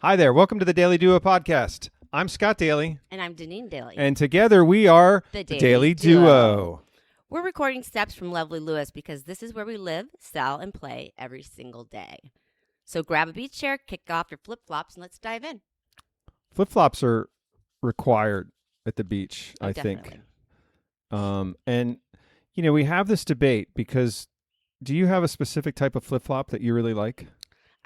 Hi there. Welcome to the Daily Duo podcast. I'm Scott Dailey. And I'm Deniene Dailey. And together we are the Daily Duo. We're recording steps from lovely Lewes because this is where we live, sell, and play every single day. So grab a beach chair, kick off your flip-flops, and let's dive in. Flip-flops are required at the beach, I definitely. think. And, you know, we have this debate because do you have a specific type of flip-flop that you really like?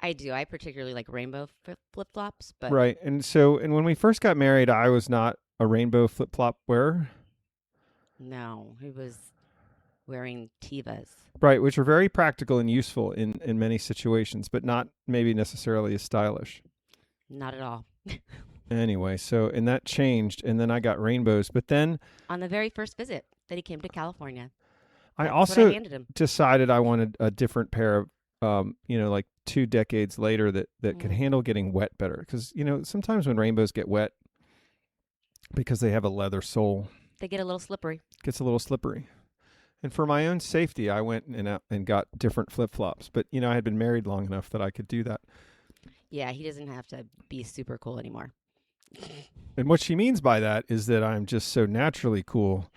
I do. I particularly like rainbow flip-flops. But Right. And when we first got married, I was not a rainbow flip-flop wearer. No, he was wearing Tevas. Right, which are very practical and useful in many situations, but not maybe necessarily as stylish. Not at all. Anyway, and that changed, and then I got rainbows. But then On the very first visit that he came to California, I that's also what I handed him. decided I wanted a different pair of, like 2 decades later that could handle getting wet better. Because, sometimes when rainbows get wet, because they have a leather sole, They get a little slippery. it gets a little slippery. And for my own safety, I went and got different flip-flops. But, I had been married long enough that I could do that. Yeah, he doesn't have to be super cool anymore. And what she means by that is that I'm just so naturally cool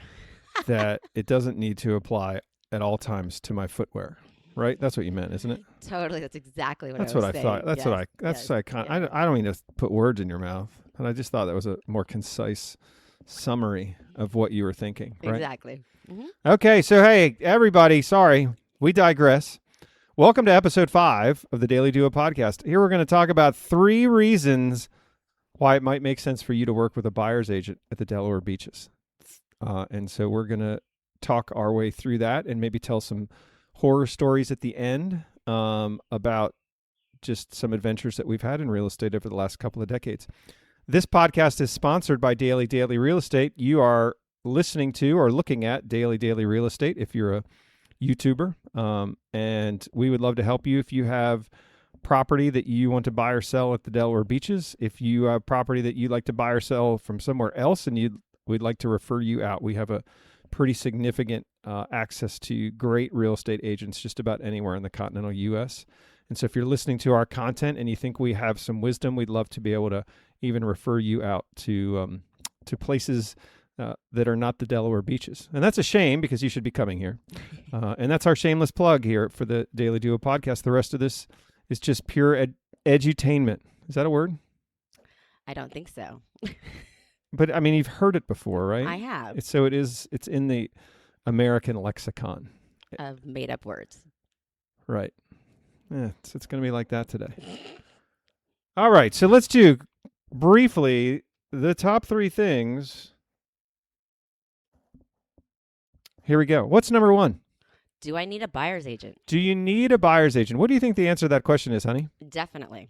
that it doesn't need to apply at all times to my footwear. Right? That's what you meant, isn't it? Totally. That's exactly what That's I was what I saying. thought. That's Yes, what I don't mean to put words in your mouth, but I just thought that was a more concise summary of what you were thinking. Right? Exactly. Mm-hmm. Okay, so hey, everybody, sorry, we digress. Welcome to episode 5 of the Daily Duo podcast. Here we're going to talk about 3 reasons why it might make sense for you to work with a buyer's agent at the Delaware Beaches. And so we're going to talk our way through that and maybe tell some horror stories at the end about just some adventures that we've had in real estate over the last couple of decades. This podcast is sponsored by Daily Dailey Real Estate. You are listening to or looking at Daily Dailey Real Estate if you're a YouTuber. And we would love to help you if you have property that you want to buy or sell at the Delaware Beaches. If you have property that you'd like to buy or sell from somewhere else and we'd like to refer you out, we have a pretty significant access to great real estate agents just about anywhere in the continental U.S. And so if you're listening to our content and you think we have some wisdom, we'd love to be able to even refer you out to places that are not the Delaware Beaches. And that's a shame because you should be coming here. And that's our shameless plug here for the Daily Duo podcast. The rest of this is just pure edutainment. Is that a word? I don't think so. But I mean, you've heard it before, right? I have. It's in the American lexicon. Of made up words. Right. Yeah, it's going to be like that today. All right. So let's do briefly the top 3 things. Here we go. What's number 1? Do I need a buyer's agent? Do you need a buyer's agent? What do you think the answer to that question is, honey? Definitely.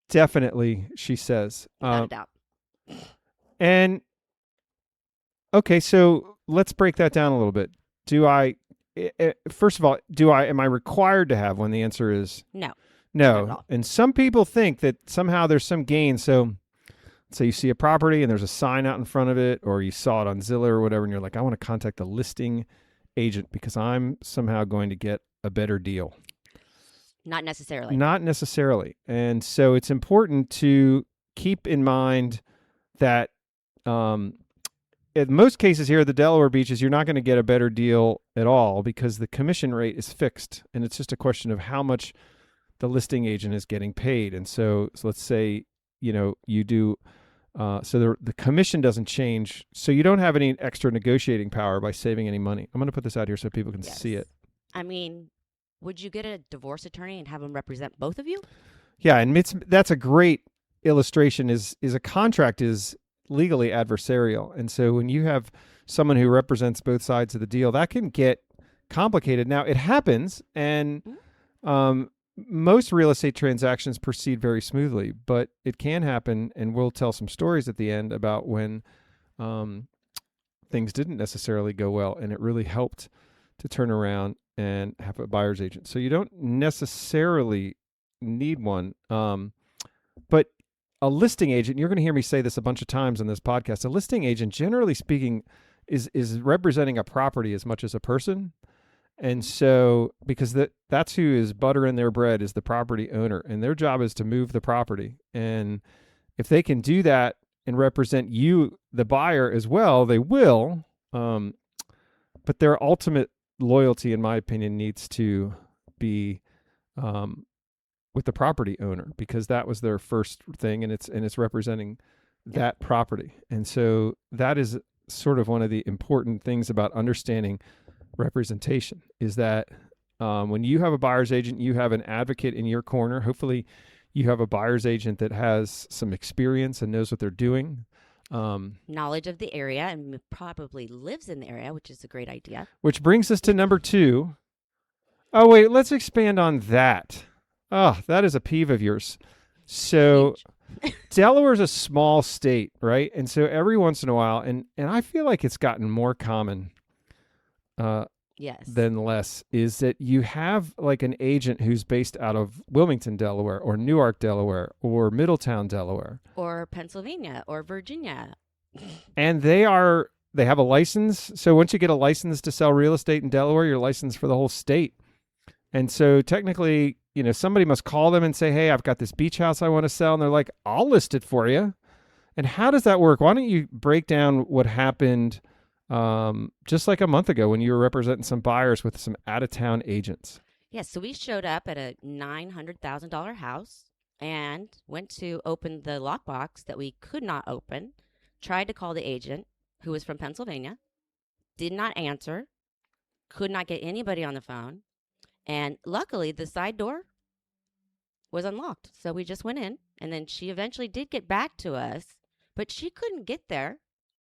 Definitely, she says. Without a doubt. And okay, so let's break that down a little bit. First of all, am I required to have one? The answer is No. no. Not at all. And some people think that somehow there's some gain. So you see a property and there's a sign out in front of it, or you saw it on Zillow or whatever, and you're like, I want to contact the listing agent because I'm somehow going to get a better deal. Not necessarily. Not necessarily. And so it's important to keep in mind that in most cases here at the Delaware Beaches, you're not going to get a better deal at all because the commission rate is fixed. And it's just a question of how much the listing agent is getting paid. And so let's say, you do, so the commission doesn't change. So you don't have any extra negotiating power by saving any money. I'm going to put this out here so people can see it. I mean, would you get a divorce attorney and have him represent both of you? Yeah. And that's a great illustration is a contract is legally adversarial. And so when you have someone who represents both sides of the deal, that can get complicated. Now it happens and most real estate transactions proceed very smoothly, but it can happen. And we'll tell some stories at the end about when things didn't necessarily go well and it really helped to turn around and have a buyer's agent. So you don't necessarily need one. But a listing agent, you're going to hear me say this a bunch of times on this podcast, a listing agent, generally speaking, is representing a property as much as a person. And so, because that's who is buttering their bread is the property owner, and their job is to move the property. And if they can do that and represent you, the buyer, as well, they will. But their ultimate loyalty, in my opinion, needs to be with the property owner, because that was their first thing, and it's representing that property. And so that is sort of one of the important things about understanding representation, is that when you have a buyer's agent, you have an advocate in your corner. Hopefully you have a buyer's agent that has some experience and knows what they're doing. Knowledge of the area, and probably lives in the area, which is a great idea. Which brings us to number 2. Oh, wait, let's expand on that. Oh, that is a peeve of yours. So Delaware is a small state, right? And so every once in a while, and I feel like it's gotten more common yes. than less, is that you have like an agent who's based out of Wilmington, Delaware, or Newark, Delaware, or Middletown, Delaware, or Pennsylvania, or Virginia. And they have a license. So once you get a license to sell real estate in Delaware, you're licensed for the whole state. And so technically, somebody must call them and say, hey, I've got this beach house I want to sell. And they're like, I'll list it for you. And how does that work? Why don't you break down what happened just like a month ago when you were representing some buyers with some out-of-town agents? Yes, so we showed up at a $900,000 house and went to open the lockbox that we could not open, tried to call the agent, who was from Pennsylvania, did not answer, could not get anybody on the phone. And luckily, the side door was unlocked. So we just went in, and then she eventually did get back to us, but she couldn't get there.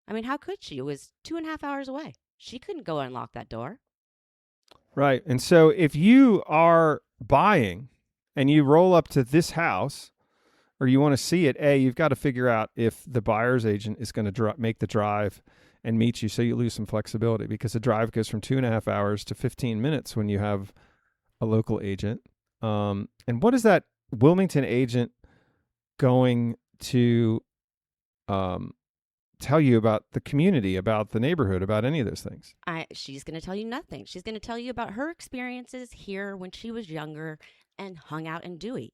I mean, how could she? It was 2.5 hours away. She couldn't go unlock that door. Right. And so if you are buying and you roll up to this house, or you want to see it, you've got to figure out if the buyer's agent is going to make the drive and meet you, so you lose some flexibility, because the drive goes from 2.5 hours to 15 minutes when you have a local agent. And what is that Wilmington agent going to tell you about the community, about the neighborhood, about any of those things? She's going to tell you nothing. She's going to tell you about her experiences here when she was younger and hung out in Dewey.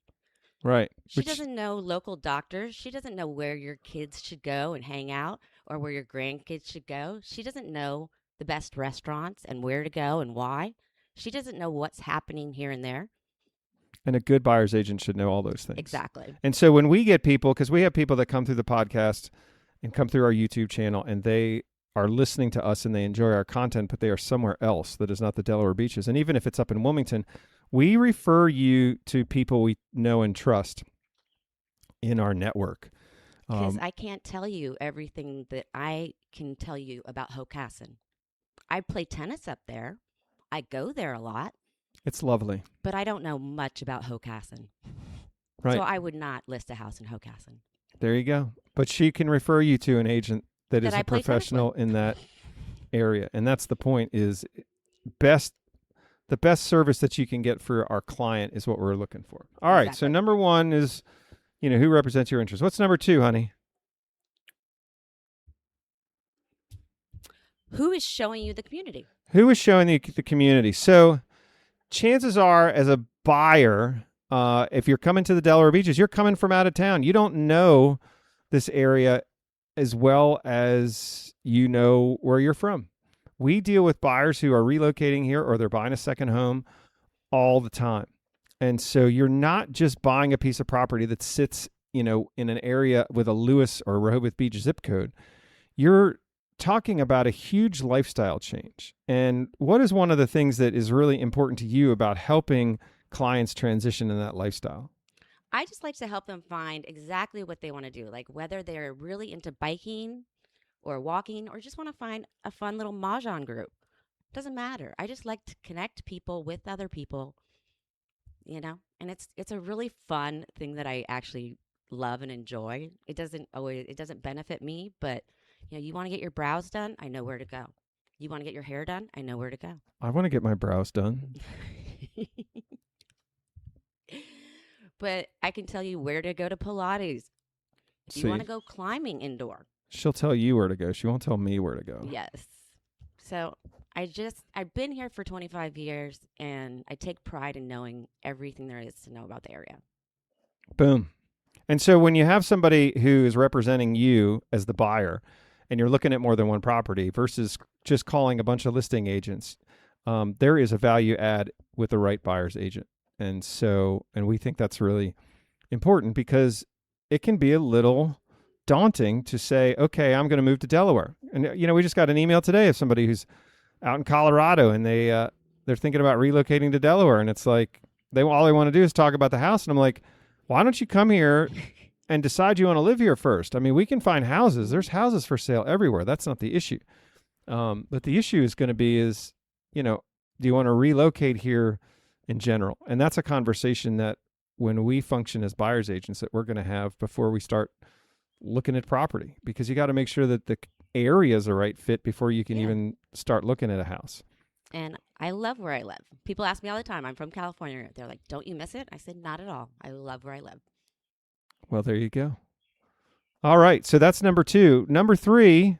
Right. She doesn't know local doctors. She doesn't know where your kids should go and hang out, or where your grandkids should go. She doesn't know the best restaurants and where to go and why. She doesn't know what's happening here and there. And a good buyer's agent should know all those things. Exactly. And so when we get people, because we have people that come through the podcast and come through our YouTube channel, and they are listening to us and they enjoy our content, but they are somewhere else that is not the Delaware Beaches. And even if it's up in Wilmington, we refer you to people we know and trust in our network. Because I can't tell you everything that I can tell you about Hocassin. I play tennis up there. I go there a lot. It's lovely. But I don't know much about Hocassin. Right. So I would not list a house in Hocassin. There you go. But she can refer you to an agent that is a professional in that area. And that's the point, is the best service that you can get for our client is what we're looking for. All right. Exactly. So number 1 is, who represents your interests. What's number 2, honey? Who is showing you the community? Who is showing the community? So chances are, as a buyer, if you're coming to the Delaware Beaches, you're coming from out of town. You don't know this area as well as you know where you're from. We deal with buyers who are relocating here, or they're buying a second home all the time. And so you're not just buying a piece of property that sits, in an area with a Lewes or Rehoboth Beach zip code. You're talking about a huge lifestyle change. And what is one of the things that is really important to you about helping clients transition in that lifestyle? I just like to help them find exactly what they want to do, like whether they're really into biking or walking, or just want to find a fun little mahjong group. Doesn't matter. I just like to connect people with other people, and it's a really fun thing that I actually love and enjoy. It doesn't benefit me, but you want to get your brows done, I know where to go. You want to get your hair done, I know where to go. I want to get my brows done. But I can tell you where to go to Pilates. If you want to go climbing indoor. She'll tell you where to go. She won't tell me where to go. Yes. So I've been here for 25 years, and I take pride in knowing everything there is to know about the area. Boom. And so when you have somebody who is representing you as the buyer and you're looking at more than one property versus just calling a bunch of listing agents, there is a value add with the right buyer's agent. And we think that's really important because it can be a little daunting to say, okay, I'm going to move to Delaware. And, we just got an email today of somebody who's out in Colorado and they're thinking about relocating to Delaware. And it's like, all they want to do is talk about the house. And I'm like, why don't you come here and decide you want to live here first? I mean, we can find houses. There's houses for sale everywhere. That's not the issue. But the issue is going to be do you want to relocate here in general? And that's a conversation that when we function as buyer's agents that we're going to have before we start looking at property, because you got to make sure that the area is the right fit before you can even start looking at a house. And I love where I live. People ask me all the time, I'm from California. They're like, don't you miss it? I said, not at all. I love where I live. Well, there you go. All right. So that's number 2. Number 3.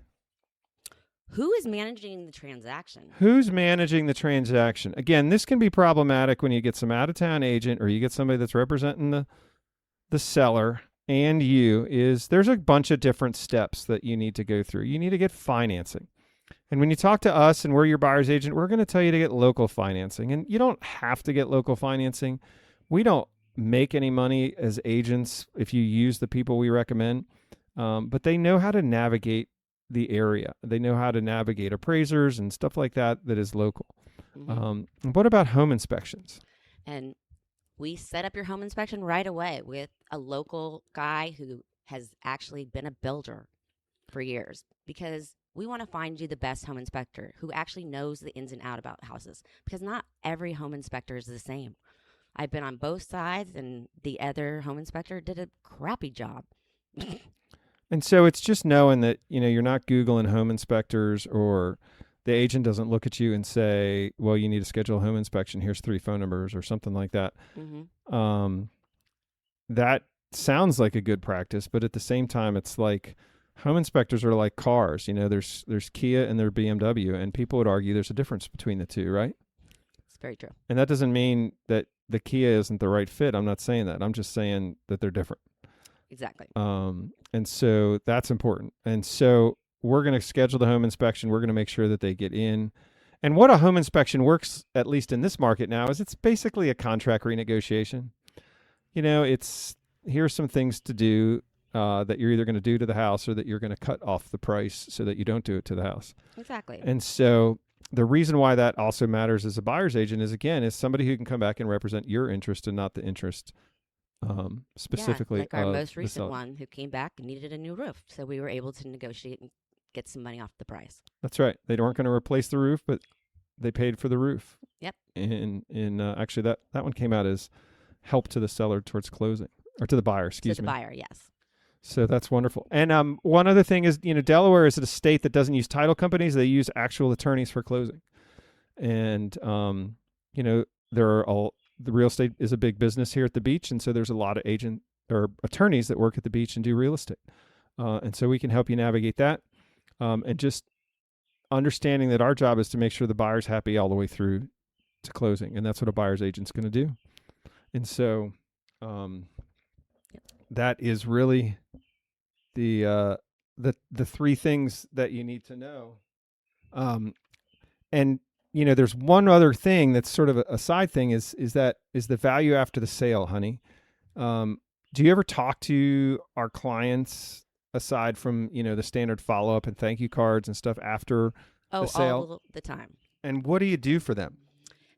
Who is managing the transaction? Who's managing the transaction? Again, this can be problematic when you get some out-of-town agent or you get somebody that's representing the seller and there's a bunch of different steps that you need to go through. You need to get financing. And when you talk to us and we're your buyer's agent, we're going to tell you to get local financing. And you don't have to get local financing. We don't make any money as agents if you use the people we recommend, but they know how to navigate the area. They know how to navigate appraisers and stuff like that is local. Mm-hmm. What about home inspections? And we set up your home inspection right away with a local guy who has actually been a builder for years, because we want to find you the best home inspector who actually knows the ins and outs about houses, because not every home inspector is the same. I've been on both sides, and the other home inspector did a crappy job. And so it's just knowing that, you're not Googling home inspectors, or the agent doesn't look at you and say, well, you need to schedule a home inspection. Here's 3 phone numbers or something like that. Mm-hmm. That sounds like a good practice, but at the same time, it's like home inspectors are like cars. There's Kia and there's BMW, and people would argue there's a difference between the two, right? It's very true. And that doesn't mean that the Kia isn't the right fit. I'm not saying that. I'm just saying that they're different. Exactly. And so that's important. And so we're going to schedule the home inspection. We're going to make sure that they get in. And what a home inspection works, at least in this market now, is it's basically a contract renegotiation. Here's some things to do that you're either going to do to the house or that you're going to cut off the price so that you don't do it to the house. Exactly. And so the reason why that also matters as a buyer's agent is somebody who can come back and represent your interest and not the interest specifically. Like our most recent one who came back and needed a new roof. So we were able to negotiate and get some money off the price. That's right. They weren't going to replace the roof, but they paid for the roof. Yep. And actually that one came out as help to the seller towards closing, or to the buyer, excuse me. To the buyer, yes. So that's wonderful. And one other thing is, Delaware is a state that doesn't use title companies. They use actual attorneys for closing. And, the real estate is a big business here at the beach. And so there's a lot of agent or attorneys that work at the beach and do real estate. And so we can help you navigate that. And just understanding that our job is to make sure the buyer's happy all the way through to closing. And that's what a buyer's agent's going to do. And so that is really the 3 things that you need to know. And there's one other thing that's sort of a side thing is the value after the sale, honey. Do you ever talk to our clients aside from, the standard follow-up and thank you cards and stuff after the sale? All the time. And what do you do for them?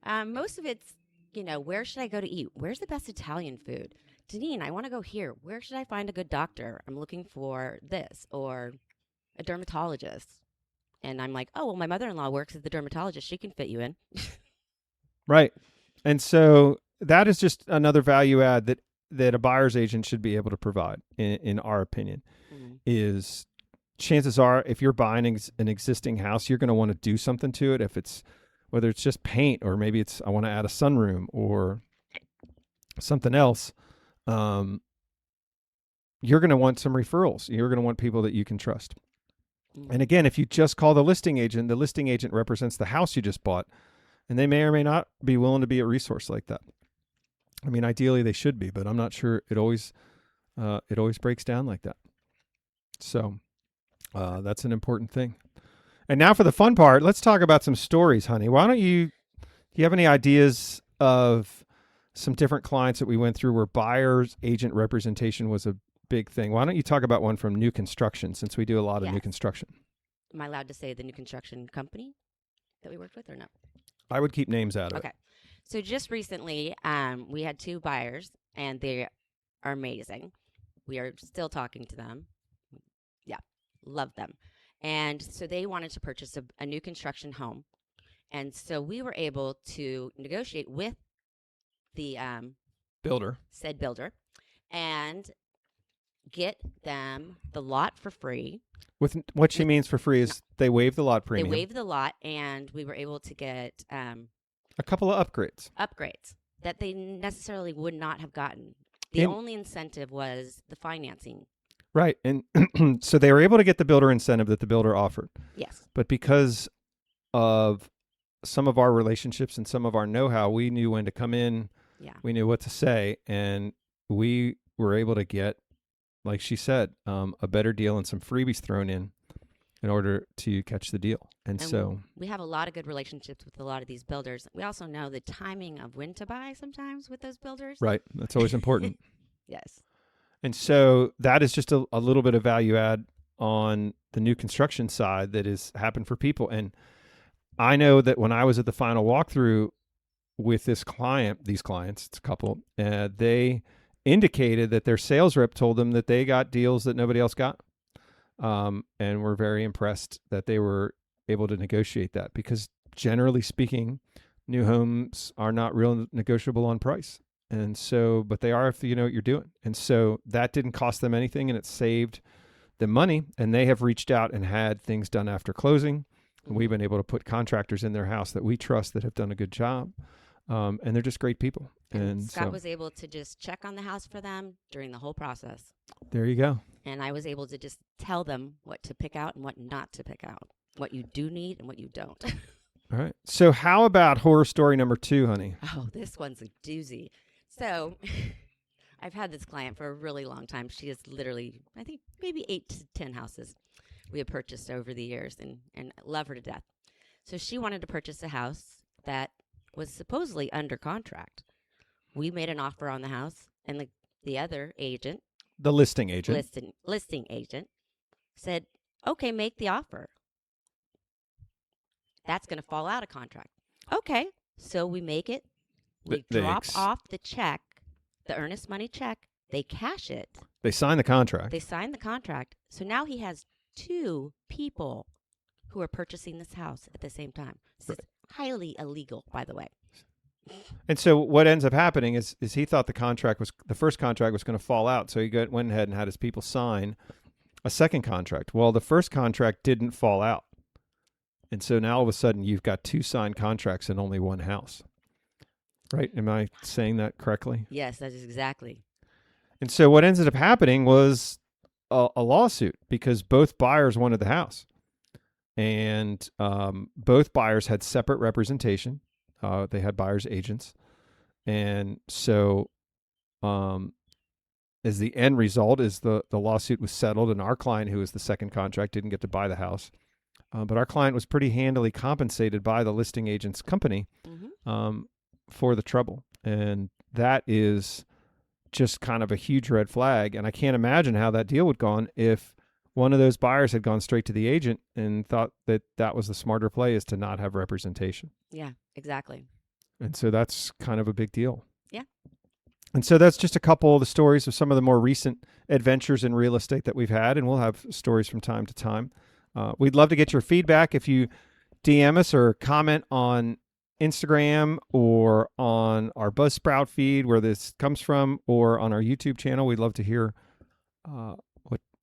Most of it's, where should I go to eat? Where's the best Italian food? Deniene, I want to go here. Where should I find a good doctor? I'm looking for this, or a dermatologist. And I'm like, oh, well, my mother-in-law works as the dermatologist. She can fit you in. Right. And so that is just another value add that a buyer's agent should be able to provide, in our opinion, is chances are if you're buying an existing house, you're going to want to do something to it. Whether it's just paint, or maybe it's, I want to add a sunroom or something else. You're going to want some referrals. You're going to want people that you can trust. And again, if you just call the listing agent represents the house you just bought, and they may or may not be willing to be a resource like that. I mean, ideally they should be, but I'm not sure it always breaks down like that. So that's an important thing. And now for the fun part, let's talk about some stories, honey. Why don't do you have any ideas of some different clients that we went through where buyer's agent representation was a big thing? Why don't you talk about one from new construction, since we do a lot of new construction? Am I allowed to say the new construction company that we worked with or no? I would keep names out of it. Okay. So just recently, we had 2 buyers, and they are amazing. We are still talking to them. Yeah, love them. And so they wanted to purchase a new construction home. And so we were able to negotiate with the said builder, and get them the lot for free. With what she means for free is they waive the lot premium. They waived the lot, and we were able to get a couple of upgrades that they necessarily would not have gotten. The only incentive was the financing. Right. And so they were able to get the builder incentive that the builder offered. Yes. But because of some of our relationships and some of our know-how, we knew when to come in. Yeah. We knew what to say, and we were able to get, like she said, a better deal and some freebies thrown in order to catch the deal. And so we have a lot of good relationships with a lot of these builders. We also know the timing of when to buy sometimes with those builders. Right. That's always important. Yes. And so that is just a little bit of value add on the new construction side that has happened for people. And I know that when I was at the final walkthrough with these clients, it's a couple, they indicated that their sales rep told them that they got deals that nobody else got. And we're very impressed that they were able to negotiate that, because generally speaking, new homes are not real negotiable on price. And so, but they are if you know what you're doing. And so that didn't cost them anything, and it saved them money. And they have reached out and had things done after closing. And we've been able to put contractors in their house that we trust that have done a good job. And they're just great people. And Scott was able to just check on the house for them during the whole process. There you go. And I was able to just tell them what to pick out and what not to pick out, what you do need and what you don't. All right. So how about horror story number 2, honey? Oh, this one's a doozy. So I've had this client for a really long time. She has literally, I think, maybe 8 to 10 houses we have purchased over the years, and love her to death. So she wanted to purchase a house that was supposedly under contract. We made an offer on the house, and the other agent, the listing agent, said, okay, make the offer. That's going to fall out of contract. Okay. So we make it. We drop off the check, the earnest money check. They cash it. They sign the contract. So now he has 2 people who are purchasing this house at the same time. This is highly illegal, by the way. And so what ends up happening is he thought the first contract was going to fall out. So he went ahead and had his people sign a second contract. Well, the first contract didn't fall out. And so now all of a sudden you've got 2 signed contracts and only 1 house. Right? Am I saying that correctly? Yes, that is exactly. And so what ended up happening was a lawsuit, because both buyers wanted the house. And both buyers had separate representation. They had buyer's agents. And so as the end result is the lawsuit was settled, and our client, who was the second contract, didn't get to buy the house. But our client was pretty handily compensated by the listing agent's company for the trouble. And that is just kind of a huge red flag. And I can't imagine how that deal would have gone if one of those buyers had gone straight to the agent and thought that was the smarter play, is to not have representation. Yeah, exactly. And so that's kind of a big deal. Yeah. And so that's just a couple of the stories of some of the more recent adventures in real estate that we've had. And we'll have stories from time to time. We'd love to get your feedback. If you DM us or comment on Instagram or on our Buzzsprout feed where this comes from, or on our YouTube channel, we'd love to hear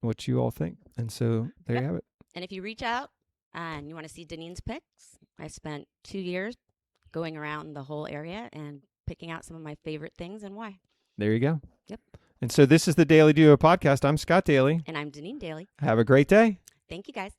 what you all think. And so there you have it. And if you reach out and you want to see Deniene's picks, I spent 2 years going around the whole area and picking out some of my favorite things and why. There you go. Yep. And so this is the Daily Duo Podcast. I'm Scott Dailey. And I'm Deniene Dailey. Have a great day. Thank you, guys.